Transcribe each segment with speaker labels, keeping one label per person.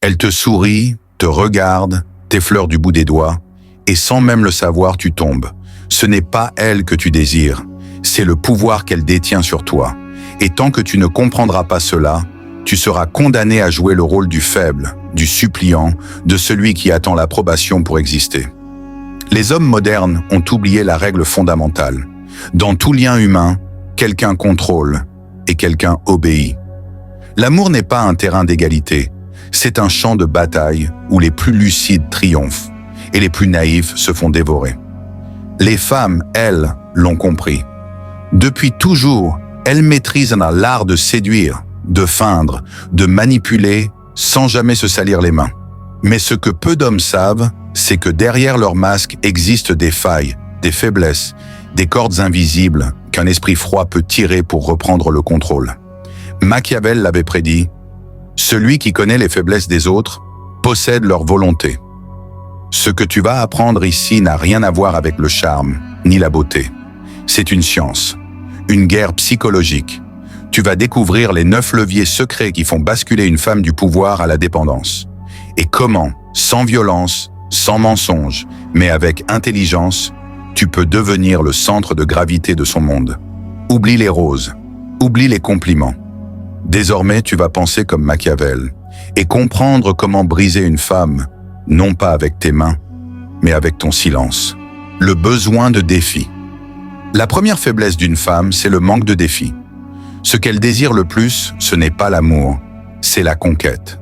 Speaker 1: Elle te sourit, te regarde, t'effleure du bout des doigts, et sans même le savoir, tu tombes. Ce n'est pas elle que tu désires, c'est le pouvoir qu'elle détient sur toi. Et tant que tu ne comprendras pas cela, tu seras condamné à jouer le rôle du faible, du suppliant, de celui qui attend l'approbation pour exister. Les hommes modernes ont oublié la règle fondamentale. Dans tout lien humain, quelqu'un contrôle et quelqu'un obéit. L'amour n'est pas un terrain d'égalité, c'est un champ de bataille où les plus lucides triomphent et les plus naïfs se font dévorer. Les femmes, elles, l'ont compris. Depuis toujours, elles maîtrisent l'art de séduire, de feindre, de manipuler sans jamais se salir les mains. Mais ce que peu d'hommes savent, c'est que derrière leur masque existent des failles, des faiblesses, des cordes invisibles qu'un esprit froid peut tirer pour reprendre le contrôle. Machiavel l'avait prédit, « Celui qui connaît les faiblesses des autres possède leur volonté. » Ce que tu vas apprendre ici n'a rien à voir avec le charme, ni la beauté. C'est une science, une guerre psychologique. Tu vas découvrir les 9 leviers secrets qui font basculer une femme du pouvoir à la dépendance. Et comment, sans violence, sans mensonge, mais avec intelligence, tu peux devenir le centre de gravité de son monde. Oublie les roses, oublie les compliments. Désormais, tu vas penser comme Machiavel et comprendre comment briser une femme, non pas avec tes mains, mais avec ton silence. Le besoin de défi. La première faiblesse d'une femme, c'est le manque de défi. Ce qu'elle désire le plus, ce n'est pas l'amour, c'est la conquête.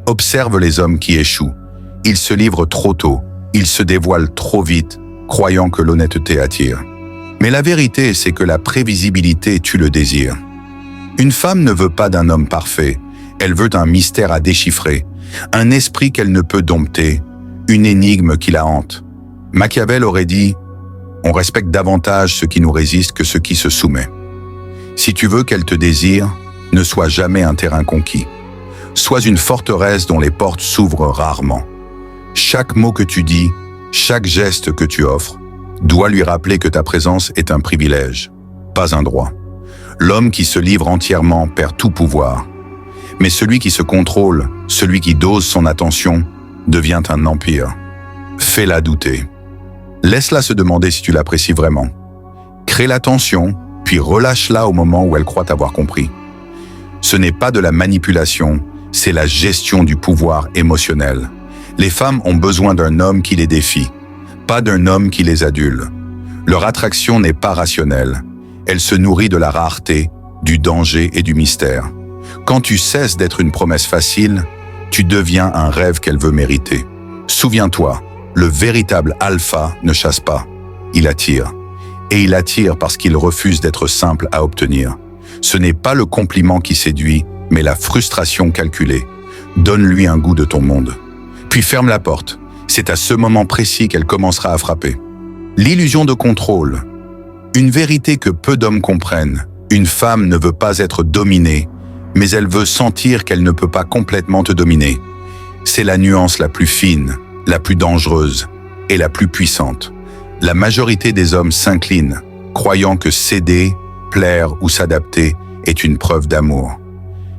Speaker 1: Observe les hommes qui échouent. Ils se livrent trop tôt, ils se dévoilent trop vite, croyant que l'honnêteté attire. Mais la vérité, c'est que la prévisibilité tue le désir. Une femme ne veut pas d'un homme parfait, elle veut un mystère à déchiffrer, un esprit qu'elle ne peut dompter, une énigme qui la hante. Machiavel aurait dit « On respecte davantage ce qui nous résiste que ce qui se soumet ». Si tu veux qu'elle te désire, ne sois jamais un terrain conquis. Sois une forteresse dont les portes s'ouvrent rarement. Chaque mot que tu dis, chaque geste que tu offres, doit lui rappeler que ta présence est un privilège, pas un droit. L'homme qui se livre entièrement perd tout pouvoir. Mais celui qui se contrôle, celui qui dose son attention, devient un empire. Fais-la douter. Laisse-la se demander si tu l'apprécies vraiment. Crée la tension, puis relâche-la au moment où elle croit avoir compris. Ce n'est pas de la manipulation, c'est la gestion du pouvoir émotionnel. Les femmes ont besoin d'un homme qui les défie, pas d'un homme qui les adule. Leur attraction n'est pas rationnelle. Elle se nourrit de la rareté, du danger et du mystère. Quand tu cesses d'être une promesse facile, tu deviens un rêve qu'elle veut mériter. Souviens-toi, le véritable alpha ne chasse pas, il attire. Et il attire parce qu'il refuse d'être simple à obtenir. Ce n'est pas le compliment qui séduit, mais la frustration calculée. Donne-lui un goût de ton monde. Puis ferme la porte. C'est à ce moment précis qu'elle commencera à frapper. L'illusion de contrôle. Une vérité que peu d'hommes comprennent. Une femme ne veut pas être dominée, mais elle veut sentir qu'elle ne peut pas complètement te dominer. C'est la nuance la plus fine, la plus dangereuse et la plus puissante. La majorité des hommes s'inclinent, croyant que céder, plaire ou s'adapter est une preuve d'amour.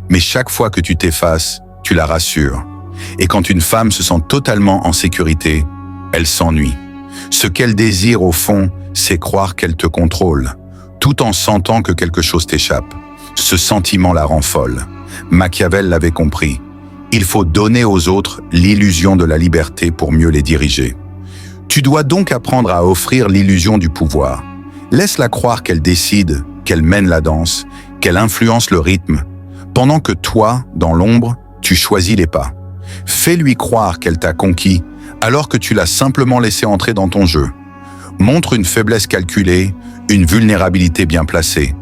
Speaker 1: Mais chaque fois que tu t'effaces, tu la rassures. Et quand une femme se sent totalement en sécurité, elle s'ennuie. Ce qu'elle désire au fond, c'est croire qu'elle te contrôle, tout en sentant que quelque chose t'échappe. Ce sentiment la rend folle. Machiavel l'avait compris. Il faut donner aux autres l'illusion de la liberté pour mieux les diriger. Tu dois donc apprendre à offrir l'illusion du pouvoir. Laisse-la croire qu'elle décide, qu'elle mène la danse, qu'elle influence le rythme, pendant que toi, dans l'ombre, tu choisis les pas. Fais-lui croire qu'elle t'a conquis, alors que tu l'as simplement laissé entrer dans ton jeu. Montre une faiblesse calculée, une vulnérabilité bien placée.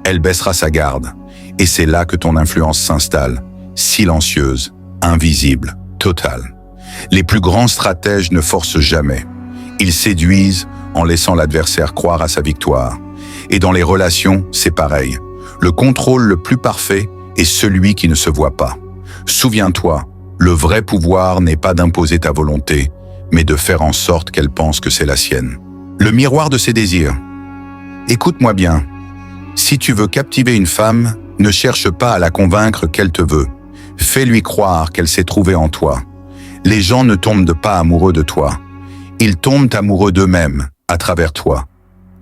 Speaker 1: Elle baissera sa garde. Et c'est là que ton influence s'installe, silencieuse, invisible, totale. Les plus grands stratèges ne forcent jamais. Ils séduisent en laissant l'adversaire croire à sa victoire. Et dans les relations, c'est pareil. Le contrôle le plus parfait est celui qui ne se voit pas. Souviens-toi, le vrai pouvoir n'est pas d'imposer ta volonté, mais de faire en sorte qu'elle pense que c'est la sienne. Le miroir de ses désirs. Écoute-moi bien. Si tu veux captiver une femme, ne cherche pas à la convaincre qu'elle te veut. Fais-lui croire qu'elle s'est trouvée en toi. Les gens ne tombent pas amoureux de toi. Ils tombent amoureux d'eux-mêmes, à travers toi.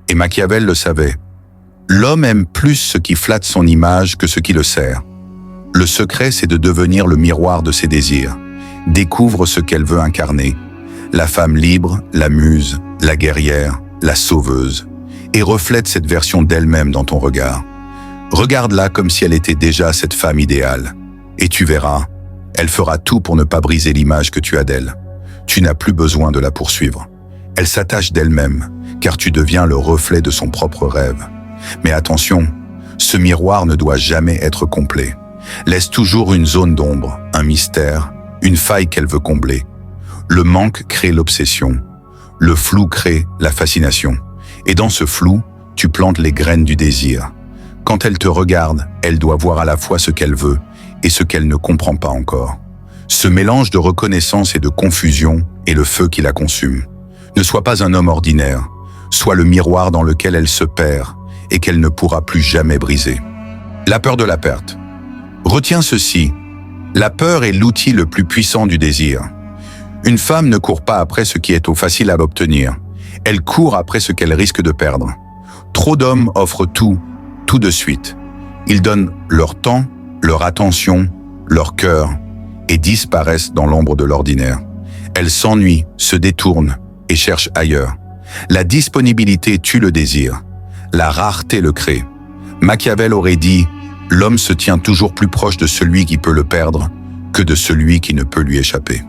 Speaker 1: Et Machiavel le savait. L'homme aime plus ce qui flatte son image que ce qui le sert. Le secret, c'est de devenir le miroir de ses désirs. Découvre ce qu'elle veut incarner. La femme libre, la muse, la guerrière, la sauveuse. Et reflète cette version d'elle-même dans ton regard. Regarde-la comme si elle était déjà cette femme idéale. Et tu verras, elle fera tout pour ne pas briser l'image que tu as d'elle. Tu n'as plus besoin de la poursuivre. Elle s'attache d'elle-même, car tu deviens le reflet de son propre rêve. Mais attention, ce miroir ne doit jamais être complet. Laisse toujours une zone d'ombre, un mystère, une faille qu'elle veut combler. Le manque crée l'obsession. Le flou crée la fascination. Et dans ce flou, tu plantes les graines du désir. Quand elle te regarde, elle doit voir à la fois ce qu'elle veut et ce qu'elle ne comprend pas encore. Ce mélange de reconnaissance et de confusion est le feu qui la consume. Ne sois pas un homme ordinaire, sois le miroir dans lequel elle se perd et qu'elle ne pourra plus jamais briser. La peur de la perte. Retiens ceci, la peur est l'outil le plus puissant du désir. Une femme ne court pas après ce qui est au facile à l'obtenir, elle court après ce qu'elle risque de perdre. Trop d'hommes offrent tout de suite. Ils donnent leur temps, leur attention, leur cœur, et disparaissent dans l'ombre de l'ordinaire. Elles s'ennuient, se détournent et cherchent ailleurs. La disponibilité tue le désir. La rareté le crée. Machiavel aurait dit « L'homme se tient toujours plus proche de celui qui peut le perdre que de celui qui ne peut lui échapper. »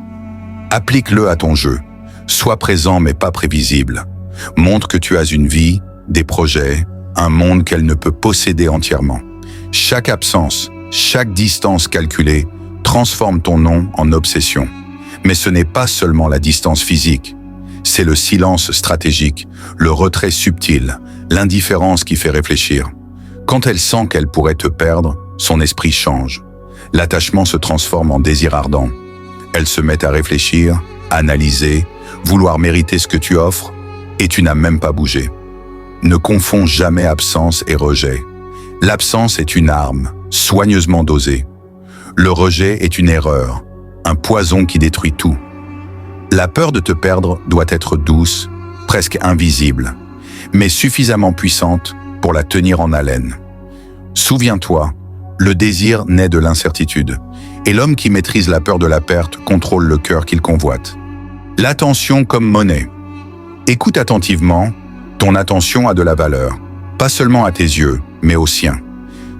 Speaker 1: Applique-le à ton jeu. Sois présent mais pas prévisible. Montre que tu as une vie, des projets, un monde qu'elle ne peut posséder entièrement. Chaque absence, chaque distance calculée transforme ton nom en obsession. Mais ce n'est pas seulement la distance physique. C'est le silence stratégique, le retrait subtil, l'indifférence qui fait réfléchir. Quand elle sent qu'elle pourrait te perdre, son esprit change. L'attachement se transforme en désir ardent. Elle se met à réfléchir, analyser, vouloir mériter ce que tu offres, et tu n'as même pas bougé. Ne confonds jamais absence et rejet. L'absence est une arme, soigneusement dosée. Le rejet est une erreur, un poison qui détruit tout. La peur de te perdre doit être douce, presque invisible, mais suffisamment puissante pour la tenir en haleine. Souviens-toi, le désir naît de l'incertitude, et l'homme qui maîtrise la peur de la perte contrôle le cœur qu'il convoite. L'attention comme monnaie. Écoute attentivement, ton attention a de la valeur, pas seulement à tes yeux, mais aux siens.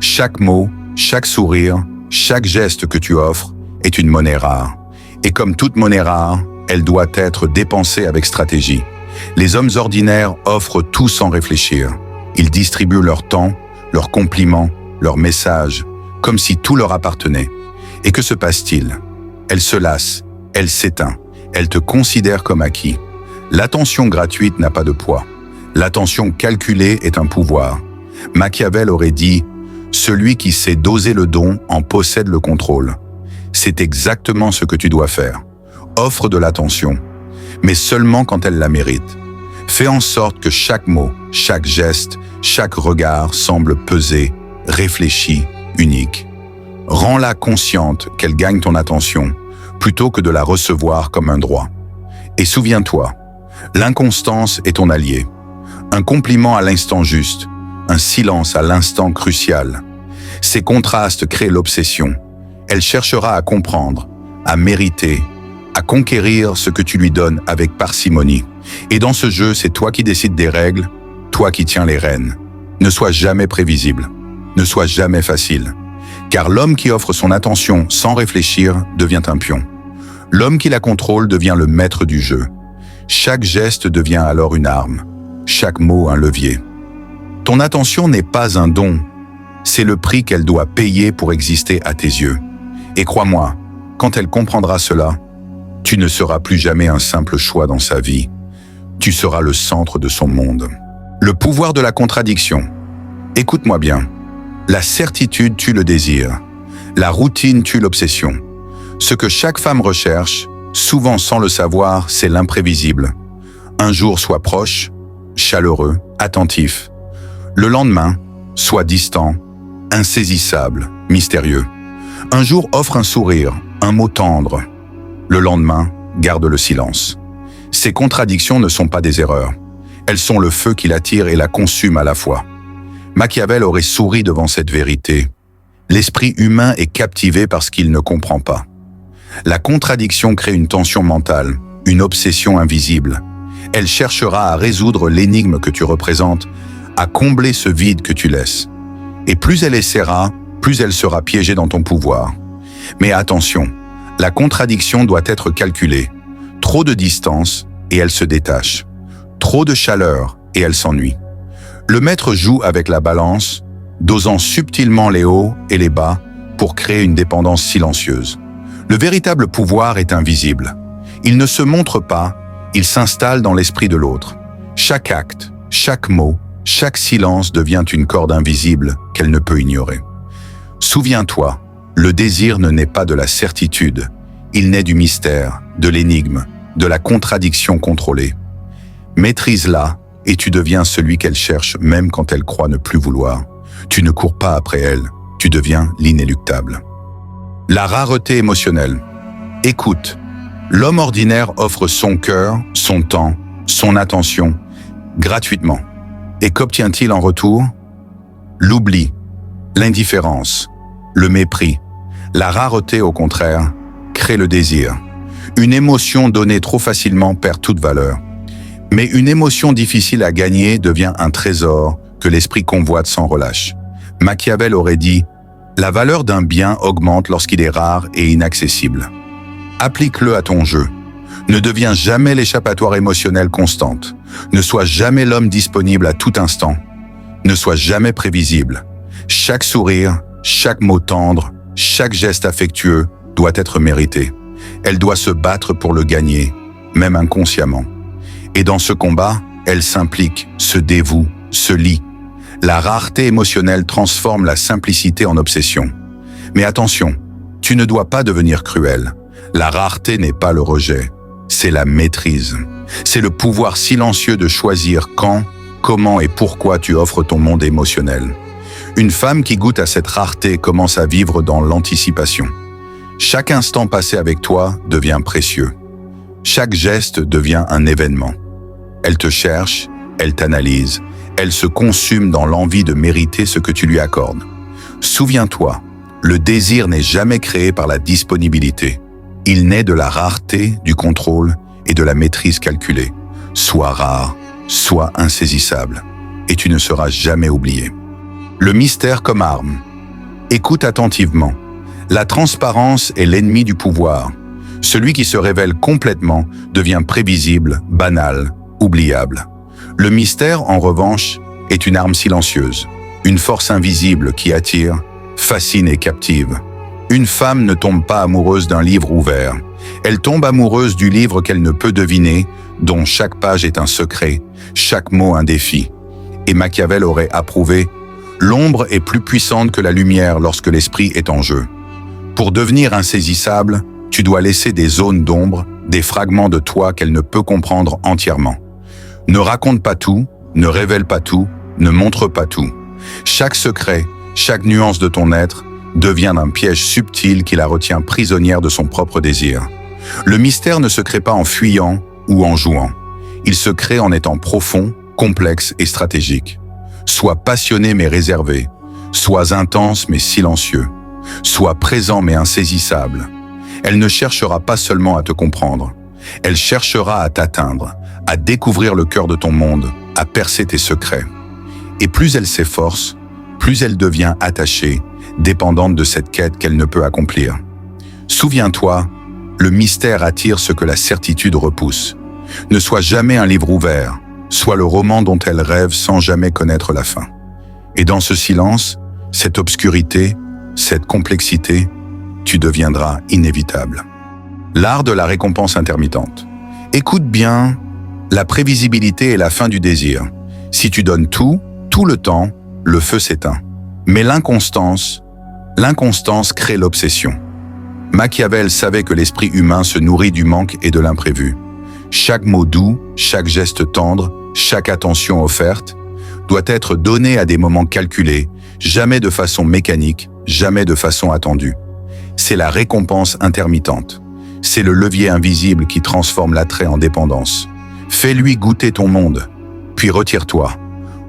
Speaker 1: Chaque mot, chaque sourire, chaque geste que tu offres est une monnaie rare. Et comme toute monnaie rare, elle doit être dépensée avec stratégie. Les hommes ordinaires offrent tout sans réfléchir. Ils distribuent leur temps, leurs compliments, leurs messages, comme si tout leur appartenait. Et que se passe-t-il? Elle se lasse, elle s'éteint, elle te considère comme acquis. L'attention gratuite n'a pas de poids. L'attention calculée est un pouvoir. Machiavel aurait dit « Celui qui sait doser le don en possède le contrôle ». C'est exactement ce que tu dois faire. Offre de l'attention, mais seulement quand elle la mérite. Fais en sorte que chaque mot, chaque geste, chaque regard semble peser, réfléchi, unique. Rends-la consciente qu'elle gagne ton attention, plutôt que de la recevoir comme un droit. Et souviens-toi, l'inconstance est ton allié. Un compliment à l'instant juste, un silence à l'instant crucial. Ces contrastes créent l'obsession. Elle cherchera à comprendre, à mériter, à conquérir ce que tu lui donnes avec parcimonie. Et dans ce jeu, c'est toi qui décides des règles, toi qui tiens les rênes. Ne sois jamais prévisible, ne sois jamais facile. Car l'homme qui offre son attention sans réfléchir devient un pion. L'homme qui la contrôle devient le maître du jeu. Chaque geste devient alors une arme, chaque mot un levier. Ton attention n'est pas un don, c'est le prix qu'elle doit payer pour exister à tes yeux. Et crois-moi, quand elle comprendra cela, tu ne seras plus jamais un simple choix dans sa vie. Tu seras le centre de son monde. Le pouvoir de la contradiction. Écoute-moi bien. La certitude tue le désir. La routine tue l'obsession. Ce que chaque femme recherche, souvent sans le savoir, c'est l'imprévisible. Un jour sois proche, chaleureux, attentif. Le lendemain, sois distant, insaisissable, mystérieux. Un jour, offre un sourire, un mot tendre. Le lendemain, garde le silence. Ces contradictions ne sont pas des erreurs. Elles sont le feu qui l'attire et la consume à la fois. Machiavel aurait souri devant cette vérité. L'esprit humain est captivé par ce qu'il ne comprend pas. La contradiction crée une tension mentale, une obsession invisible. Elle cherchera à résoudre l'énigme que tu représentes, à combler ce vide que tu laisses. Et plus elle essaiera, plus elle sera piégée dans ton pouvoir. Mais attention, la contradiction doit être calculée. Trop de distance et elle se détache. Trop de chaleur et elle s'ennuie. Le maître joue avec la balance, dosant subtilement les hauts et les bas pour créer une dépendance silencieuse. Le véritable pouvoir est invisible. Il ne se montre pas, il s'installe dans l'esprit de l'autre. Chaque acte, chaque mot, chaque silence devient une corde invisible qu'elle ne peut ignorer. Souviens-toi, le désir ne naît pas de la certitude, il naît du mystère, de l'énigme, de la contradiction contrôlée. Maîtrise-la et tu deviens celui qu'elle cherche même quand elle croit ne plus vouloir. Tu ne cours pas après elle, tu deviens l'inéluctable. La rareté émotionnelle. Écoute, l'homme ordinaire offre son cœur, son temps, son attention, gratuitement. Et qu'obtient-il en retour? L'oubli, l'indifférence, le mépris. La rareté, au contraire, crée le désir. Une émotion donnée trop facilement perd toute valeur. Mais une émotion difficile à gagner devient un trésor que l'esprit convoite sans relâche. Machiavel aurait dit « La valeur d'un bien augmente lorsqu'il est rare et inaccessible ». Applique-le à ton jeu. Ne deviens jamais l'échappatoire émotionnel constante. Ne sois jamais l'homme disponible à tout instant. Ne sois jamais prévisible. Chaque sourire, chaque mot tendre, chaque geste affectueux doit être mérité. Elle doit se battre pour le gagner, même inconsciemment. Et dans ce combat, elle s'implique, se dévoue, se lie. La rareté émotionnelle transforme la simplicité en obsession. Mais attention, tu ne dois pas devenir cruel. La rareté n'est pas le rejet, c'est la maîtrise. C'est le pouvoir silencieux de choisir quand, comment et pourquoi tu offres ton monde émotionnel. Une femme qui goûte à cette rareté commence à vivre dans l'anticipation. Chaque instant passé avec toi devient précieux. Chaque geste devient un événement. Elle te cherche, elle t'analyse, elle se consume dans l'envie de mériter ce que tu lui accordes. Souviens-toi, le désir n'est jamais créé par la disponibilité. Il naît de la rareté, du contrôle et de la maîtrise calculée. Sois rare, sois insaisissable, et tu ne seras jamais oublié. Le mystère comme arme. Écoute attentivement. La transparence est l'ennemi du pouvoir. Celui qui se révèle complètement devient prévisible, banal, oubliable. Le mystère, en revanche, est une arme silencieuse, une force invisible qui attire, fascine et captive. Une femme ne tombe pas amoureuse d'un livre ouvert. Elle tombe amoureuse du livre qu'elle ne peut deviner, dont chaque page est un secret, chaque mot un défi. Et Machiavel aurait approuvé « L'ombre est plus puissante que la lumière lorsque l'esprit est en jeu. Pour devenir insaisissable, tu dois laisser des zones d'ombre, des fragments de toi qu'elle ne peut comprendre entièrement. Ne raconte pas tout, ne révèle pas tout, ne montre pas tout. Chaque secret, chaque nuance de ton être devient un piège subtil qui la retient prisonnière de son propre désir. Le mystère ne se crée pas en fuyant ou en jouant. Il se crée en étant profond, complexe et stratégique. Sois passionné mais réservé. Sois intense mais silencieux. Sois présent mais insaisissable. Elle ne cherchera pas seulement à te comprendre. Elle cherchera à t'atteindre, à découvrir le cœur de ton monde, à percer tes secrets. Et plus elle s'efforce, plus elle devient attachée, dépendante de cette quête qu'elle ne peut accomplir. Souviens-toi, le mystère attire ce que la certitude repousse. Ne sois jamais un livre ouvert, sois le roman dont elle rêve sans jamais connaître la fin. Et dans ce silence, cette obscurité, cette complexité, tu deviendras inévitable. L'art de la récompense intermittente. Écoute bien, la prévisibilité est la fin du désir. Si tu donnes tout le temps, le feu s'éteint. Mais l'inconstance crée l'obsession. Machiavel savait que l'esprit humain se nourrit du manque et de l'imprévu. Chaque mot doux, chaque geste tendre, chaque attention offerte doit être donné à des moments calculés, jamais de façon mécanique, jamais de façon attendue. c'est la récompense intermittente. C'est le levier invisible qui transforme l'attrait en dépendance. Fais-lui goûter ton monde, puis retire-toi.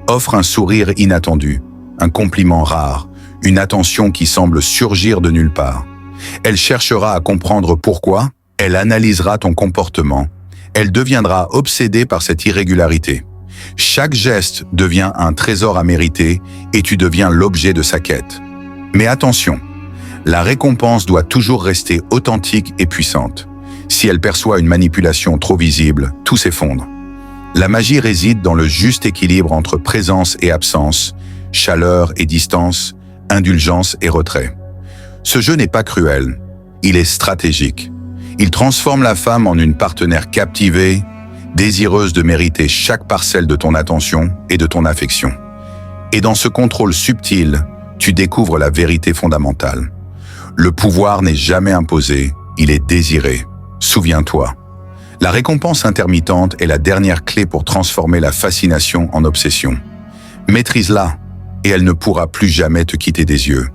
Speaker 1: Offre un sourire inattendu, un compliment rare, une attention qui semble surgir de nulle part. Elle cherchera à comprendre pourquoi, elle analysera ton comportement, elle deviendra obsédée par cette irrégularité. Chaque geste devient un trésor à mériter et tu deviens l'objet de sa quête. Mais attention, la récompense doit toujours rester authentique et puissante. Si elle perçoit une manipulation trop visible, tout s'effondre. La magie réside dans le juste équilibre entre présence et absence, chaleur et distance, indulgence et retrait. Ce jeu n'est pas cruel, il est stratégique. Il transforme la femme en une partenaire captivée, désireuse de mériter chaque parcelle de ton attention et de ton affection. Et dans ce contrôle subtil, tu découvres la vérité fondamentale. Le pouvoir n'est jamais imposé, il est désiré. Souviens-toi. La récompense intermittente est la dernière clé pour transformer la fascination en obsession. Maîtrise-la, et elle ne pourra plus jamais te quitter des yeux.